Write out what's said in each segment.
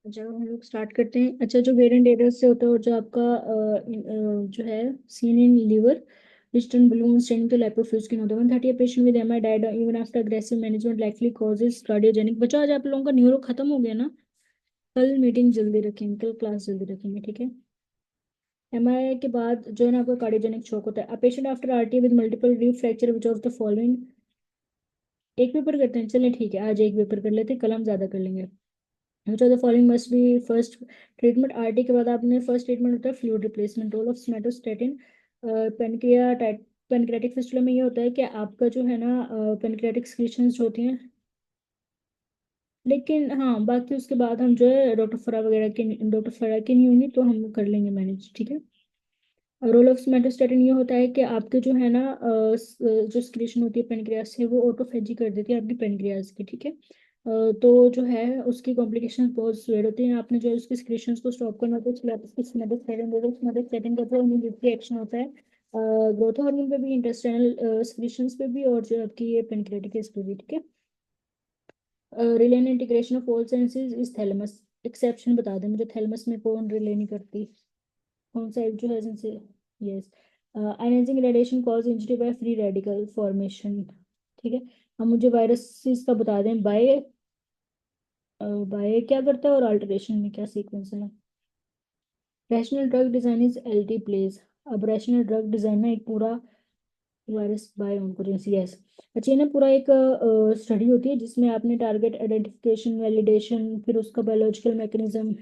अच्छा हम लोग स्टार्ट करते हैं। अच्छा, जो वेरिएंट एरर्स से होता है और जो आपका जो है seen in liver distant balloon staining तो लाइपोफ्यूज की होता है 130 patient with MI died even after aggressive management likely causes cardiogenic. बच्चों आज आप लोगों का न्यूरो खत्म हो गया ना? कल मीटिंग जल्दी रखेंगे, कल क्लास जल्दी रखेंगे, ठीक है? एमआई के बाद जो है ना आपका कार्डियोजेनिक शॉक होता है। A patient after RT with multiple reef fracture which of the following. एक पेपर करते हैं, चलें ठीक है, आज एक पेपर कर लेते हैं, कल हम ज्यादा कर लेंगे। Which of the following must be first treatment? RT के बाद आपने फर्स्ट ट्रीटमेंट होता है fluid replacement. Role of somatostatin pancreas pancreatic fistula में ये होता है कि आपका जो है ना पेनक्रेटिक सिक्रीशंस होती हैं। लेकिन हाँ, बाकी उसके बाद हम जो है डॉक्टर फरा की नहीं होंगी तो हम कर लेंगे मैनेज, ठीक है? रोल ऑफ सोमेटोस्टेटिन ये होता है कि आपके जो है ना जो सिक्रीशन होती है पेनक्रियास से वो ऑटोफेजी कर देती है आपकी पेनक्रियास की, ठीक है? तो जो है उसकी कॉम्प्लिकेशन बहुत सीवियर होती हैं। आपने जो है उसके सिक्रीशंस को स्टॉप करना होता है, इसलिए आप उसकी सोमेटोस्टेटिन दे दो। सोमेटोस्टेटिन का जो इमीडिएटली एक्शन होता है ग्रोथ हार्मोन पे भी, इंटेस्टाइनल सिक्रीशंस पे भी, और जो आपकी ये पेनक्रियाटिक इस पे भी, ठीक है? Relay and integration of all senses is thalamus. Exception बता दें मुझे, थैलेमस में कौन रिले नहीं करती? कौन सा एक जो है जिनसे? Yes. Ionising radiation cause injury by free radical formation, ठीक है? अब मुझे वायरसेस का बता दें। बाय बाय क्या करता है और अल्टरेशन में क्या सीक्वेंस है? Rational drug design is LT plays. अब रैशनल ड्रग डिजाइन ना एक पूरा वायरस बाय ऑन्कोजेंसी, यस। अच्छा, ये ना पूरा एक स्टडी होती है जिसमें आपने टारगेट आइडेंटिफिकेशन, वैलिडेशन, फिर उसका बायोलॉजिकल मैकेनिज्म,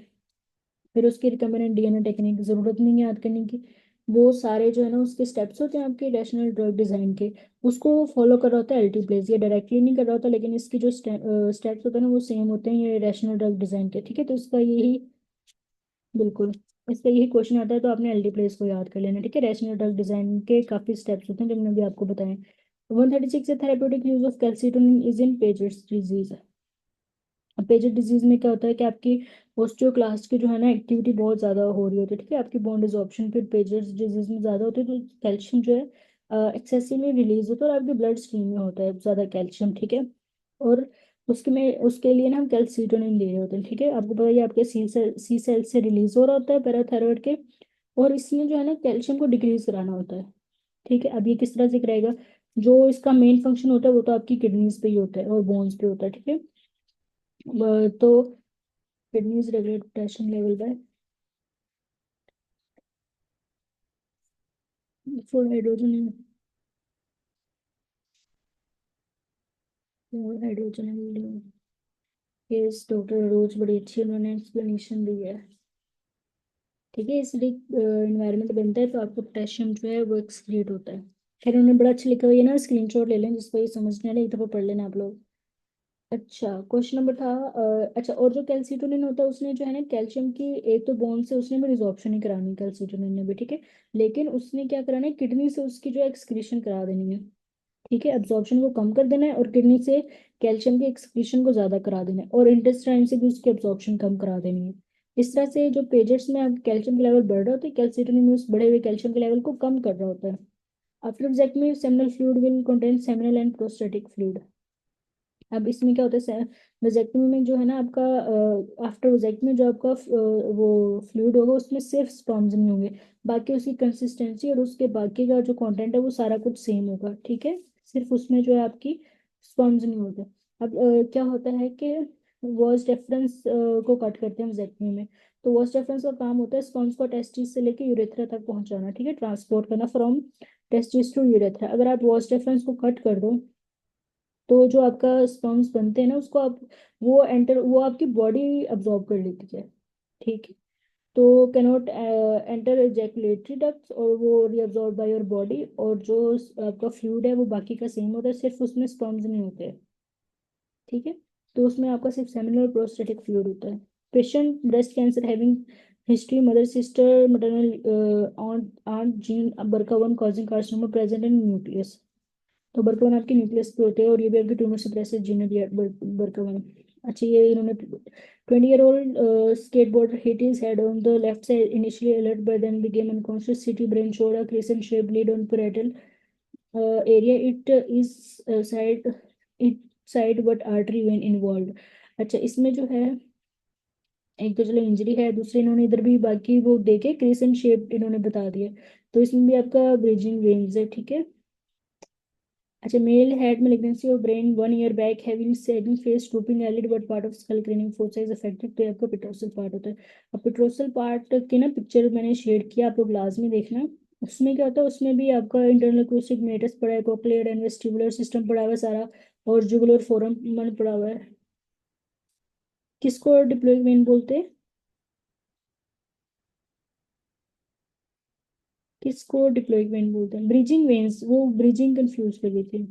फिर उसकी रिकमेंडेड डीएनए टेक्निक, जरूरत नहीं है याद करने की। वो सारे जो है ना उसके स्टेप्स होते हैं आपके रैशनल ड्रग डिजाइन के, उसको फॉलो कर रहा होता है एल्टीप्लेज। ये डायरेक्टली नहीं कर रहा होता, लेकिन इसकी जो स्टेप्स होते हैं ना वो सेम होते हैं ये रैशनल ड्रग डिजाइन के, ठीक है? तो इसका यही, बिल्कुल, इसका यही क्वेश्चन आता है तो आपने एल्टीप्लेज को याद कर लेना, ठीक है? रैशनल ड्रग डिजाइन के काफी स्टेप्स होते हैं जो मैंने अभी आपको बताए। 136 therapeutic use of calcitonin is in pages disease. Pages disease में क्या होता है कि आपकी ओस्टियोक्लास्ट की जो है ना एक्टिविटी बहुत ज्यादा हो रही होती है, ठीक है? आपकी बोन डिसॉर्प्शन फिर पेजेस डिजीज में ज्यादा होती है, तो कैल्शियम जो है एक्सेसिवली रिलीज होता है और आपके ब्लड स्ट्रीम में होता है ज्यादा कैल्शियम, ठीक है? और उसके लिए ना हम कैल्सीटोनिन दे रहे होते हैं, ठीक है? आपको पता है ये आपके सी सेल से रिलीज हो रहा होता है पैराथायरॉयड के, और इसमें जो है ना कैल्शियम को डिक्रीज कराना होता है, ठीक है? अब ये किस तरह से कराएगा? जो इसका मेन फंक्शन होता है वो तो आपकी किडनीज पे ही होता है और बोन्स पे होता है, ठीक है? तो kidneys regulate potassium level by full hydrogen, hydrogen. Yes doctor Rose, बड़ी अच्छी उन्होंने एक्सप्लेनेशन दी है, ठीक है? एसिडिक इन्वायरमेंट बनता है तो आपको पोटेशियम जो है वो एक्सक्रीट होता है। खैर उन्होंने बड़ा अच्छा लिखा हुआ है ना, स्क्रीनशॉट ले लें जिसको ये समझ नहीं आ रहा एक दफा पढ़ लेना आप लोग। अच्छा, क्वेश्चन नंबर था अच्छा, और जो कैल्सीटोनिन होता है उसने जो है ना कैल्शियम की एक तो बोन से उसने भी रिजॉर्प्शन ही करानी है कैल्सीटोनिन ने भी, ठीक है? लेकिन उसने क्या कराना है, किडनी से उसकी जो एक्सक्रीशन करा देनी है, ठीक है? एब्जॉर्प्शन को कम कर देना है और किडनी से कैल्शियम की एक्सक्रीशन को ज्यादा करा देना है, और इंटेस्टाइन से भी उसकी एब्जॉर्प्शन कम करा देनी है। इस तरह से जो पेजेस में आप कैल्शियम का लेवल बढ़ रहा होता है, कैल्सीटोनिन उस बढ़े हुए कैल्शियम के लेवल को कम कर रहा होता है। After vasectomy seminal fluid will contain seminal and prostatic fluid. अब इसमें क्या होता है, वेजेक्टमी में जो है ना आपका आफ्टर वेजेक्टमी जो आपका वो फ्लूइड होगा उसमें सिर्फ स्पर्म्स नहीं होंगे, बाकी उसकी कंसिस्टेंसी और उसके बाकी का जो कंटेंट है वो सारा कुछ सेम होगा, ठीक है? सिर्फ उसमें जो है आपकी स्पर्म्स नहीं होते। अब क्या होता है कि वॉस डिफरेंस को कट करते हैं वेजेक्टमी में। तो वॉस डिफरेंस का काम होता है स्पर्म्स को टेस्टिस से लेके यूरेथ्रा तक पहुंचाना, ठीक है? ट्रांसपोर्ट करना फ्रॉम टेस्टिस टू यूरेथ्रा। अगर आप वॉस डिफरेंस को कट कर दो तो जो आपका स्पर्म्स बनते हैं ना उसको आप वो आपकी बॉडी अब्जॉर्ब कर लेती है, ठीक है? तो कैनॉट एंटर एजैकुलेटरी डक्ट्स, और वो रीअब्जॉर्ब बाय योर बॉडी, और जो आपका फ्लूइड है वो बाकी का सेम होता है, सिर्फ उसमें स्पर्म्स नहीं होते हैं, ठीक है? तो उसमें आपका सिर्फ सेमिनल और प्रोस्टेटिक फ्लूइड होता है। Patient breast cancer having history, mother sister maternal aunt aunt gene BRCA1 causing carcinoma present in nucleus। तो बर्का वन आपके न्यूक्लियस पे होते हैं और ये भी आपके ट्यूमर सप्रेसर जीन है BRCA1। अच्छा, ये इन्होंने 20-year-old skateboarder hit his head on the left side, initially alert but then became unconscious. City brain showed a crescent shaped bleed on parietal area. It is side but artery vein involved. अच्छा, इसमें जो है एक तो चलो injury है, दूसरे इन्होंने इधर भी बाकी वो देखे क्रिसेंट शेप इन्होंने बता दिया, तो इसमें भी आपका ब्रिजिंग वेन्स है, ठीक है। अच्छा, male had malignancy of brain 1 year back, having sagging face, drooping eyelid but part of skull cranium fossa is affected, तो ये आपका पेट्रोसल पार्ट होता है। अब पेट्रोसल पार्ट की ना पिक्चर मैंने शेयर किया, आप लोग लाजमी देखना। उसमें क्या होता है, उसमें भी आपका इंटरनल acoustic मेटस पड़ा है, कोक्लियर एंड वेस्टिबुलर सिस्टम पड़ा हुआ है सारा, और जुगुलर फोरम मन पड़ा हुआ है। किसको डिप्लॉइड वेन बोलते हैं? किसको डिप्लॉइड वेन बोलते हैं? ब्रिजिंग वेन्स, वो ब्रिजिंग कंफ्यूज कर गई थी।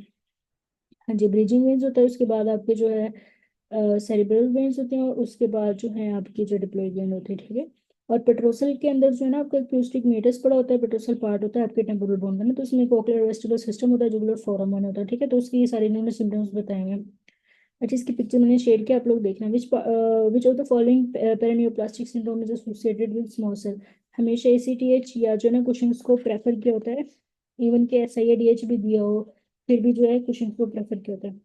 हाँ जी, ब्रिजिंग वेन्स होता है, उसके बाद आपके जो है सेरिब्रल वेन्स होते हैं, और उसके बाद जो है आपकी जो डिप्लॉइड वेन होती है, ठीक है। और पेट्रोसल के अंदर जो है ना आपका एक्यूस्टिक मेटस पड़ा होता है, पेट्रोसल पार्ट होता है आपके टेम्पोरल बोन का ना, तो उसमें कोक्लियर वेस्टिबुलर सिस्टम होता है, जुगुलर फोरम होता है, ठीक है। तो उसकी ये सारे इन्होंने सिम्टम्स बताए हैं। अच्छा, इसकी पिक्चर मैंने शेयर किया, आप लोग देखना। Which of the following paraneoplastic syndrome is associated with small cell? हमेशा एसीटीएच या जो है ना कुशिंग्स को प्रेफर किया होता है, इवन के एसआईएडीएच भी दिया हो, फिर भी जो है कुशिंग्स को प्रेफर किया होता है।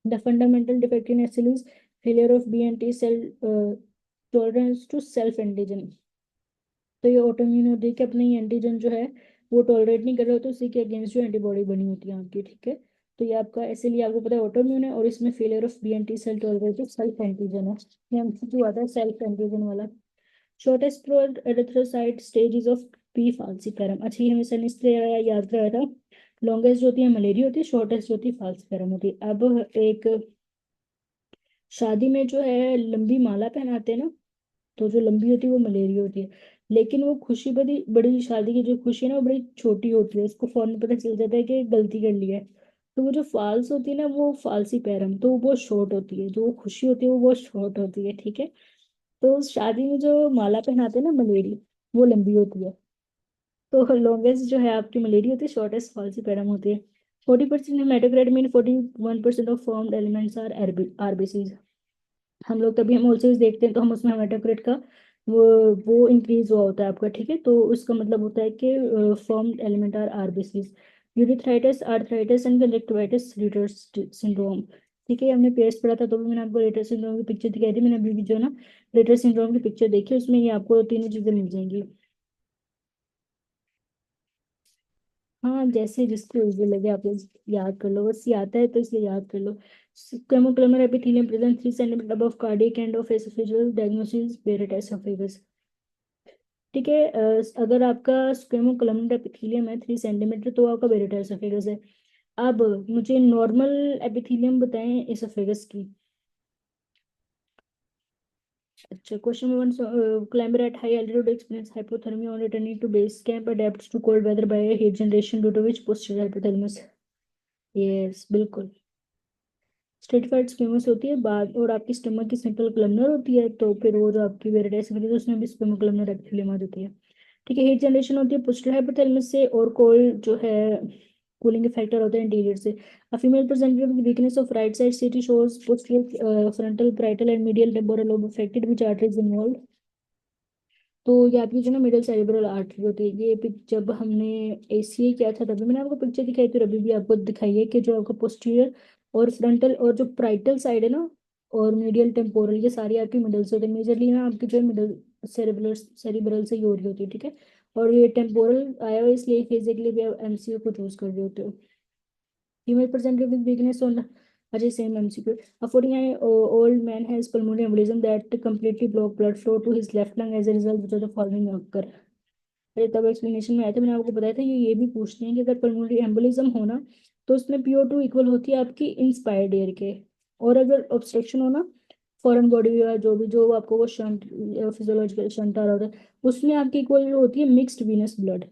The fundamental defect in SLE is failure of B and T cell tolerance to self antigen. तो ये ऑटोइम्यून होती है कि अपने ही एंटीजन जो है वो टॉलरेट नहीं कर रहे होते, उसी के अगेंस्ट जो एंटीबॉडी बनी होती है आपकी, ठीक है। तो ये आपका ऐसे लिए आपको पता है ऑटोइम्यून है, और इसमें failure of B and T cell tolerate self antigen है। ये एमसीक्यू आता है सेल्फ एंटीजन वाला। Shortest prod erythrocyte stages of P falciparum. अच्छा, ये हमें सन इसलिए याद कराया था। लॉन्गेस्ट जो होती है मलेरिया होती है, शॉर्टेस्ट जो होती है फाल्सिफेरम होती है। अब एक शादी में जो है लंबी माला पहनाते हैं ना, तो जो लंबी होती है वो मलेरिया होती है। लेकिन वो खुशी बड़ी बड़ी शादी की जो खुशी है ना वो बड़ी छोटी होती है, उसको फौरन पता चल जाता है कि गलती कर ली है। तो वो जो फाल्स होती है ना वो फालसी पैरम, तो वो बहुत शॉर्ट होती है, जो खुशी होती है वो बहुत शॉर्ट होती है, ठीक है। तो उस शादी में जो माला पहनाते हैं ना मलेरी, वो लंबी होती है। तो लॉन्गेस्ट जो है आपकी मलेरी होती है, शॉर्टेस्ट फालसी पैरम होती है। 40% haematocrit mean 41% of formed elements are RBCs. हम लोग तभी हेमोलिसिस देखते हैं तो हम उसमें हेमाटोक्रिट का वो इंक्रीज हुआ होता है आपका, ठीक है। तो उसका मतलब होता है कि formed element are RBCs. Urethritis, arthritis and conjunctivitis, Reiter's syndrome, ठीक है। हमने पेस्ट पढ़ा था तो भी मैंने आपको रिटर सिंड्रोम की पिक्चर दिखाई थी, मैंने अभी भी जो है ना रिटर सिंड्रोम की पिक्चर देखी, उसमें ये आपको तीनों चीजें मिल जाएंगी। हाँ, जैसे जिसको इजी लगे आप लोग याद कर लो, बस ये आता है तो इसलिए याद कर लो। Squamocolumnar epithelium present 3 centimetre above cardiac end of oesophageal, diagnosis Barrett oesophagus, ठीक है। अगर आपका स्क्वेमोक्लमर एपिथेलियम है 3 सेंटीमीटर तो आपका बेरेटा एसोफेगस है। अब मुझे नॉर्मल एपिथेलियम बताएं एसोफेगस की। अच्छा, question number 1, climber at high altitude experience hypothermia on returning to base camp, adapts to cold weather by heat generation due to which posterior hypothalamus? Yes, बिल्कुल। Stratified squamous होती है बाद, और आपकी stomach की सिंपल कलमनर होती है, तो फिर वो जो आपकी वेरिटाइस होती है उसमें भी स्क्वेमो कलमनर एपिथेलियम आ जाती है, ठीक है। हीट जनरेशन होती है पोस्टीरियर हाइपोथैलेमस से, और कोल्ड जो है कूलिंग फैक्टर होता है इंटीरियर से। A female presented with weakness of right side CT shows posterior frontal parietal and medial temporal lobe affected which arteries involve. तो ये आपकी जो ना मिडल सेरेब्रल आर्टरी होती है, ये जब हमने एसीए किया था तभी मैंने आपको पिक्चर दिखाई थी, और अभी भी आपको दिखाई है कि जो आपका पोस्टीरियर और फ्रंटल और जो प्राइटल साइड है ना, और मीडियल टेम्पोरल, ये सारी आपकी मिडल से होती है। मेजरली ना आपकी जो है मिडल सेरेब्रल से ही हो रही होती है, ठीक है। और ये टेम्पोरल आया हुआ है, इसलिए फिजिकली भी आप एमसीयू को चूज कर रहे होते हो। Female presented with weakness on Ajay, same MCQ. A 49-year-old man has pulmonary embolism that completely blocked blood flow to his left lung as a result which of the following occur? अरे तब explanation में आया था, मैंने आपको बताया था ये भी पूछते हैं कि अगर पल्मोनरी एम्बोलिज्म होना तो उसमें PO2 इक्वल होती है आपकी इंस्पायर्ड एयर के, और अगर ऑब्स्ट्रक्शन होना फॉरेन बॉडी या जो भी जो आपको वो शंट फिजियोलॉजिकल शंट आ रहा होता है उसमें आपकी इक्वल होती है मिक्स्ड वीनस ब्लड,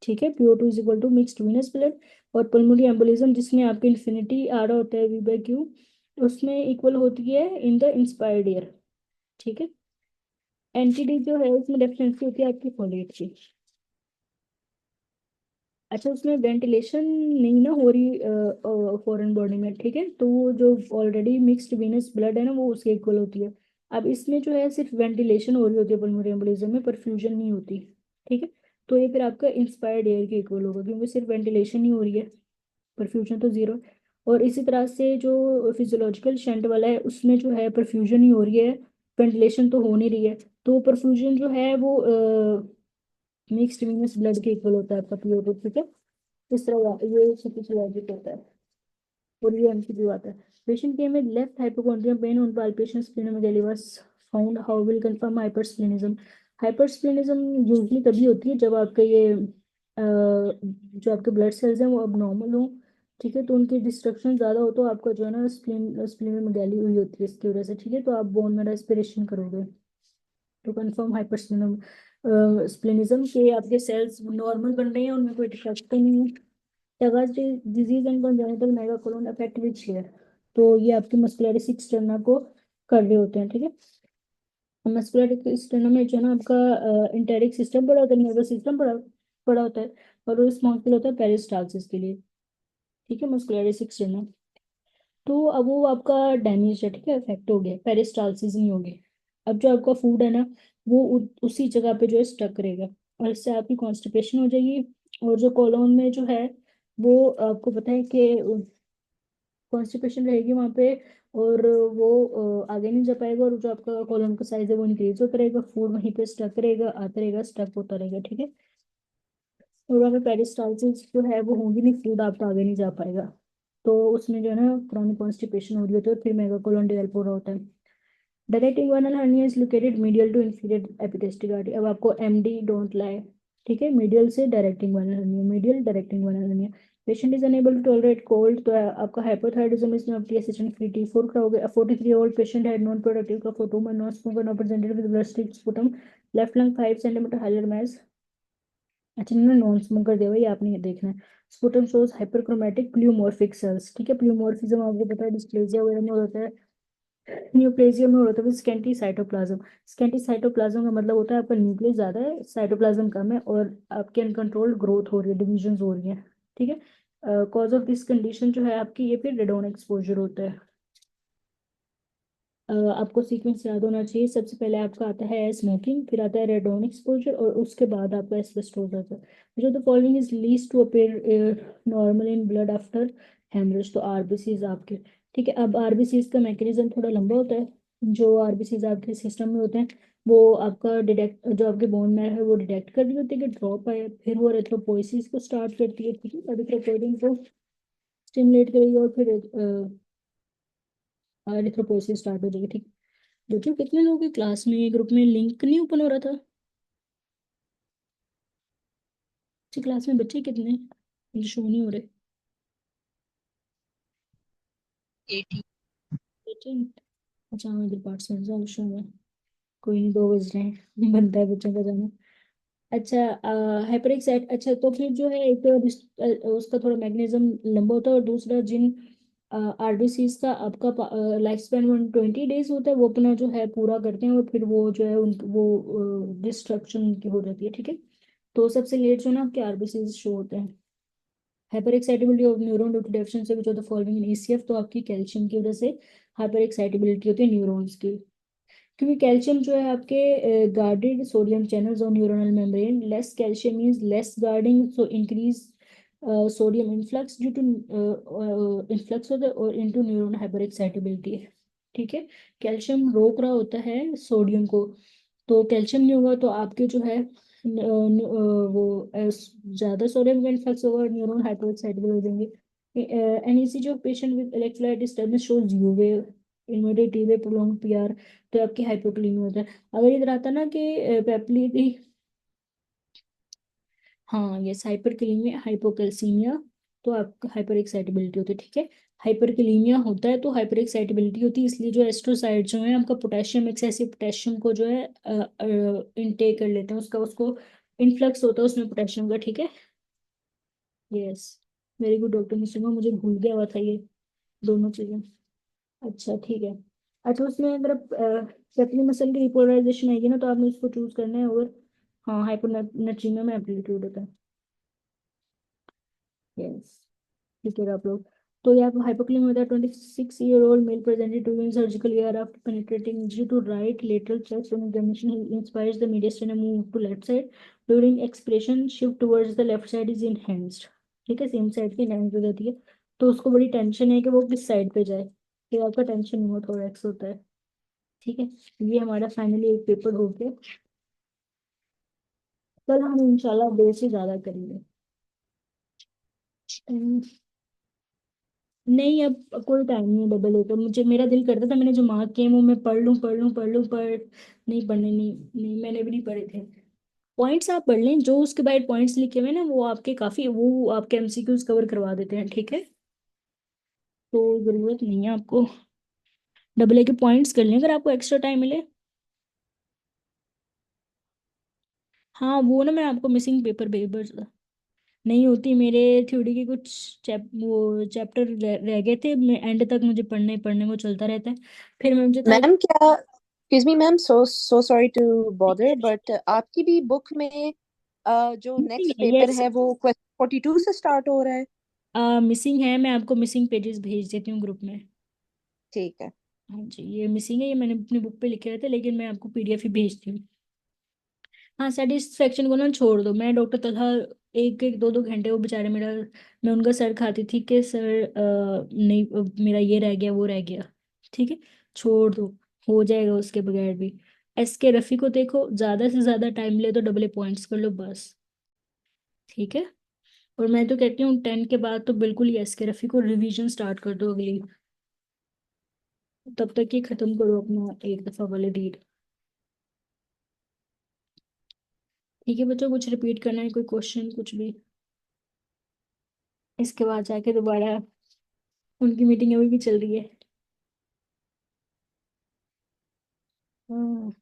ठीक है। PO2 is equal to mixed venous blood. और पल्मोनरी एम्बोलिज्म जिसमें आपके इन्फिनिटी आ रहा होता है V/Q, उसमें इक्वल होती है इन द इंस्पायर्ड ईयर, ठीक है। एंटीडी जो है उसमें डेफिनेटली होती है आपकी फोलेट की। अच्छा, उसमें वेंटिलेशन नहीं ना हो रही फॉरेन बॉडी में, ठीक है, तो वो जो ऑलरेडी मिक्स्ड वीनस ब्लड है ना वो उसके इक्वल होती है। अब इसमें जो है सिर्फ वेंटिलेशन हो रही होती है पल्मोनरी एम्बोलिज्म में, परफ्यूजन नहीं होती, ठीक है। तो ये फिर आपका इंस्पायर्ड एयर के इक्वल होगा, क्योंकि सिर्फ वेंटिलेशन ही हो रही है, परफ्यूजन तो जीरो। और इसी तरह से जो फिजियोलॉजिकल शंट वाला है उसमें जो है परफ्यूजन ही हो रही है, वेंटिलेशन तो हो नहीं रही है। तो परफ्यूजन जो है वो मिक्स्ड वीनस ब्लड के इक्वल होता है आपका प्योर, ठीक है। इस तरह ये सब लॉजिक होता है। और ये एमसीक्यू आता है। पेशेंट के में left hypochondrium pain on palpation splenomegaly was found, how will confirm hypersplenism. Hypersplenism usually तभी होती है जब आपके ये जो आपके ब्लड सेल्स हैं वो अब नॉर्मल हो, ठीक है, तो उनकी डिस्ट्रक्शन ज्यादा हो, तो आपका जो है ना स्प्लेनोमेगाली हुई होती है इसकी वजह से, ठीक है, तो आप बोन में एस्पिरेशन करोगे टू कंफर्म हाइपरस्प्लेनिज्म। स्प्लेनिज्म के आपके सेल्स नॉर्मल बन रहे हैं, उनमें कोई डिफेक्ट तो नहीं है। Chagas disease and congenital megacolon affect which hair, तो ये आपकी मस्कुलर सिस्टर्ना को कर रहे होते हैं, ठीक है। मस्कुलर सिस्टर्ना में जो है ना आपका इंटेरिक सिस्टम बड़ा होता है, नर्वस सिस्टम बड़ा बड़ा होता है, और वो रिस्पॉन्सिबल होता है पेरिस्टालसिस के लिए, ठीक है, मस्कुलर सिस्टर्ना। तो अब वो आपका डैमेज है, ठीक है, इफेक्ट हो गया, पेरिस्टालसिस नहीं हो गई। अब जो आपका फूड है ना वो उसी जगह पे जो है स्टक रहेगा, और इससे आपकी कॉन्स्टिपेशन हो जाएगी। और जो कोलोन में जो है वो आपको पता है कि कॉन्स्टिपेशन रहेगी वहाँ पे, और वो आगे नहीं जा पाएगा, और जो आपका कोलोन का साइज है वो इंक्रीज होता रहेगा, फूड वहीं पे स्टक रहेगा, आता रहेगा, स्टक होता रहेगा, ठीक है। और वहाँ पे पेरिस्टालसिस जो है वो होंगी नहीं, फूड आपका आगे नहीं जा पाएगा। तो उसमें जो है ना क्रॉनिक कॉन्स्टिपेशन हो रही होती है, और फिर मेगाकोलोन डेवलप हो रहा होता है। Direct inguinal hernia is located medial to inferior epigastric artery. अब आपको एमडी डोंट लाई, ठीक है, मीडियल से direct inguinal hernia, medial direct inguinal hernia. Patient is unable to tolerate cold, तो आपका hypothyroidism is not assistant free T4 का हो गया। 43-year-old patient had non productive का for 2 months, non smoker, not presented with blood sputum, left lung 5 cm hilar mass. अच्छा, इन्होंने non smoker दिया हुआ है, ये आपने ये देखना है। स्पुटम शोज हाइपरक्रोमैटिक प्लूमोर्फिक सेल्स, ठीक है, प्लूमोर्फिज्म आपको पता है डिस्प्लेजिया वगैरह में होता है, न्यूप्लेजिया में होता है स्कैंटी साइटोप्लाज्म। स्कैंटी साइटोप्लाज्म का मतलब होता है आपका न्यूक्लियस ज्यादा है, साइटोप्लाज्म कम है, और आपके अनकंट्रोल्ड ग्रोथ हो रही है, डिविजन हो रही है, ठीक है। कॉज ऑफ दिस कंडीशन जो है आपकी ये फिर रेडोन एक्सपोजर होता है। आपको सीक्वेंस याद होना चाहिए, सबसे पहले आपका आता है स्मोकिंग, फिर आता है रेडोन एक्सपोजर, और उसके बाद आपका एस्बेस्टोस आता है। जो the following is least to appear normal in blood after haemorrhage, तो आरबीसीज आपके, ठीक है। अब आरबीसीज का मैकेनिज्म थोड़ा लंबा होता है। जो आरबीसीज आपके सिस्टम में होते हैं वो आपका डिटेक्ट, जो आपके बोन में है वो डिटेक्ट कर रही होती है कि ड्रॉप है, फिर वो एरिथ्रोपोइसिस को स्टार्ट करती है, ठीक है, एरिथ्रोपोइटिन को स्टिमुलेट करेगी, और फिर एरिथ्रोपोइसिस स्टार्ट हो जाएगी, ठीक। देखिए कितने लोग हैं क्लास में, ग्रुप में लिंक नहीं ओपन हो रहा था। अच्छी क्लास में बच्चे कितने हैं? मुझे शो नहीं हो रहे। 80। 18। अच्छा हाँ, इधर पार्ट्स में जाओ शो में। कोई नहीं, 2 बज रहे हैं बनता है बच्चों का जाना। अच्छा, हाइपर एक्साइट, अच्छा तो फिर जो है एक तो उसका थोड़ा मैग्नीज्म लंबा होता है, और दूसरा जिन आरबीसीज का आपका लाइफ स्पैन 120 डेज होता है, वो अपना जो है पूरा करते हैं, और फिर वो जो है वो डिस्ट्रक्शन उनकी हो जाती है, ठीक है। तो सबसे लेट जो है ना आपके आरबीसीज शो होते हैं। Hyper excitability of neuron due to deficiency which of the following in ECF, तो आपकी कैल्शियम की वजह से हाइपर एक्साइटेबिलिटी होती है न्यूरॉन्स की, क्योंकि कैल्शियम जो है आपके गार्डेड सोडियम चैनल्स और neuronal membrane, less calcium means less guarding, so increase sodium influx due to influx होता है, और इनटू न्यूरॉन हाइपर एक्साइटेबिलिटी, ठीक है। कैल्शियम रोक रहा होता है सोडियम को, तो कैल्शियम नहीं होगा तो आपके जो है वो ज्यादा सोडियम का इन्फ्लक्स होगा, और न्यूरॉन हाइपर एक्साइटेबल हो जाएंगे। An ECG of patient with electrolyte disturbance shows U wave inverted T wave prolong PR, तो आपकी हाइपोक्लीमिया होता है। अगर इधर आता ना कि पेप्ली, हाँ ये हाइपरक्लीमिया हाइपोकैल्सीमिया, तो आपका हाइपर एक्साइटेबिलिटी होती है, ठीक है। हाइपरक्लीमिया होता है तो हाइपर एक्साइटेबिलिटी होती है, इसलिए जो एस्ट्रोसाइड जो है आपका पोटेशियम, एक्सेसिव पोटेशियम को जो है इनटेक कर लेते हैं, उसका उसको इनफ्लक्स होता है उसमें पोटेशियम का, ठीक है। Yes, very good doctor Mishra, मुझे भूल गया हुआ था ये दोनों चीजें। अच्छा ठीक है। अच्छा, उसमें अगर पेपली मसल की रिपोलराइजेशन आएगी ना तो आपने उसको चूज करना है, और हाँ हाइपोनेट्रीमिया में एम्पलीट्यूड होता है। यस, ठीक है आप लोग। तो यहाँ पर हाइपोक्लेमिया होता है। 26-year-old male presented to in surgical ear after penetrating injury to right lateral chest and examination inspires the mediastinum move to left side during expression shift towards the left side is enhanced. ठीक है, same side की enhance हो जाती है। तो उसको बड़ी tension है कि वो किस साइड पे जाए। फिर आपका टेंशन न्यूमोथोरैक्स होता है। ठीक है, ये हमारा फाइनली एक पेपर हो गया। कल हम इंशाल्लाह 2 से ज्यादा करेंगे। नहीं, अब कोई टाइम नहीं है डबल ए का। मुझे मेरा दिल करता था, मैंने जो मार्क किए वो मैं पढ़ लूँ पढ़ लूँ पढ़ लूँ, पर नहीं पढ़ने, नहीं नहीं, मैंने भी नहीं पढ़े थे। पॉइंट्स आप पढ़ लें, जो उसके बाद पॉइंट्स लिखे हुए हैं ना वो आपके काफी, वो आपके एमसीक्यूज कवर करवा देते हैं। ठीक है, तो जरूरत नहीं है आपको। डबल ए के पॉइंट्स कर लें अगर आपको एक्स्ट्रा टाइम मिले। हाँ, वो ना मैं आपको मिसिंग पेपर नहीं होती। मेरे थ्योरी के कुछ वो चैप्टर रह गए थे, मैं एंड तक मुझे पढ़ने पढ़ने वो चलता रहता है। फिर मैं मुझे था। मैम क्या, excuse me ma'am, so so sorry to bother, but आपकी भी बुक में जो मिसिंग नेक्स्ट है, पेपर यस। है वो क्वेश्चन 42 से स्टार्ट हो रहा है। मिसिंग है, मैं आपको मिसिंग पेजेस भेज देती हूँ ग्रुप में। ठीक है। हाँ जी, ये मिसिंग है, ये मैंने अपनी बुक पे लिखे हुए थे, लेकिन मैं आपको पीडीएफ ही भेजती हूँ। हाँ, सेटिस्फेक्शन को ना छोड़ दो। मैं डॉक्टर तलहा एक एक दो दो घंटे वो बेचारे मेरा, मैं उनका सर खाती थी कि सर नहीं, मेरा ये रह गया वो रह गया। ठीक है, छोड़ दो, हो जाएगा उसके बगैर भी। एस के रफ़ी को देखो, ज्यादा से ज्यादा टाइम ले तो डबल पॉइंट्स कर लो बस। ठीक है, और मैं तो कहती हूँ 10 के बाद तो बिल्कुल ही एस के रफ़ी को रिवीजन स्टार्ट कर दो अगली। तब तक ये खत्म करो अपना एक दफा वाले रीड। ठीक है बच्चों, कुछ रिपीट करना है, कोई क्वेश्चन कुछ भी? इसके बाद जाके दोबारा उनकी मीटिंग अभी भी चल रही है। हाँ,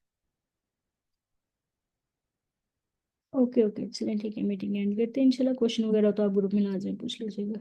ओके ओके, चलें ठीक है, मीटिंग एंड करते हैं इंशाल्लाह। क्वेश्चन वगैरह तो आप ग्रुप में ना आ जाए, पूछ लीजिएगा।